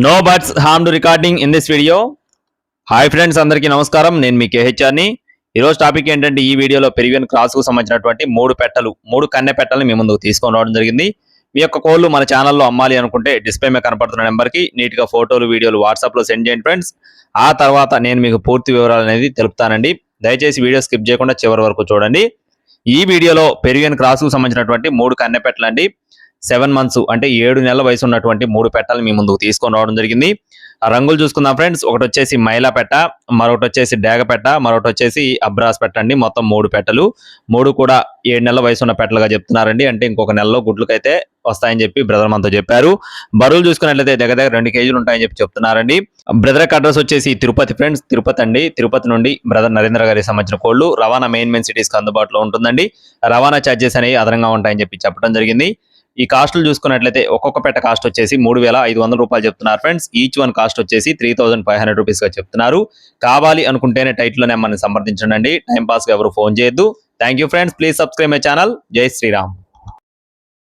No butts harmed recording in this video. Hi friends, అందరికీ నమస్కారం. నేను మీ కేహెచ్ఆర్ని. ఈరోజు టాపిక్ ఏంటంటే ఈ వీడియోలో పెరిగిన క్రాస్కు సంబంధించినటువంటి మూడు కన్నె పెట్టలను మీ ముందుకు తీసుకొని రావడం జరిగింది. మీ యొక్క కోళ్ళు మన ఛానల్లో అమ్మాలి అనుకుంటే డిస్ప్లే మీద కనపడుతున్న నెంబర్కి నీట్గా ఫోటోలు వీడియోలు వాట్సాప్లో సెండ్ చేయండి ఫ్రెండ్స్. ఆ తర్వాత నేను మీకు పూర్తి వివరాలు అనేది తెలుపుతానండి. దయచేసి వీడియో స్కిప్ చేయకుండా చివరి వరకు చూడండి. ఈ వీడియోలో పెరిగిన క్రాస్కు సంబంధించినటువంటి 3 కన్నె పెట్టలండి. 7 months అంటే 7 నెలల వయసు ఉన్నటువంటి 3 పెట్టలు మీ ముందుకు తీసుకొని రావడం జరిగింది. ఆ రంగులు చూసుకుందాం ఫ్రెండ్స్. ఒకటి వచ్చేసి మైలా పెట్ట, మరొకటి వచ్చేసి డేగ పెట్ట, మరొకటి వచ్చేసి అబ్రాస్ పెట్ట అండి. మొత్తం 3 పెట్టలు. 3 కూడా 7 నెలల వయసు ఉన్న పెట్టలుగా చెప్తున్నారండి. అంటే ఇంకొక నెలలో గుడ్లకైతే వస్తాయని చెప్పి బ్రదర్ మనతో చెప్పారు. బరువులు చూసుకున్నట్లయితే దగ్గర 2 కేజీలు ఉంటాయని చెప్పి చెప్తున్నారండి. బ్రదర్ యొక్క అడ్రస్ వచ్చేసి తిరుపతి ఫ్రెండ్స్. తిరుపతి అండి. తిరుపతి నుండి బ్రదర్ నరేంద్ర గారికి సంబంధించిన కోళ్ళు రవాణా మెయిన్ సిటీస్కి అందుబాటులో ఉంటుందండి. రవాణా ఛార్జెస్ అనేవి అదనంగా ఉంటాయని చెప్పి చెప్పడం జరిగింది. ఈ కాస్టులు చూసుకున్నట్లయితే ఒక్కొక్క పెట్ట కాస్ట్ వచ్చేసి 3,500 రూపాయలు చెప్తున్నారు ఫ్రెండ్స్. ఈచ్ వన్ కాస్ట్ వచ్చేసి 3,500 రూపీస్ గా చెప్తున్నారు. కావాలి అనుకుంటేనే టైటిల్ నెంబర్ని సంప్రదించండి. టైం పాస్ గా ఎవరు ఫోన్ చేయొద్దు. Thank you friends. Please subscribe my channel. జై శ్రీరామ్.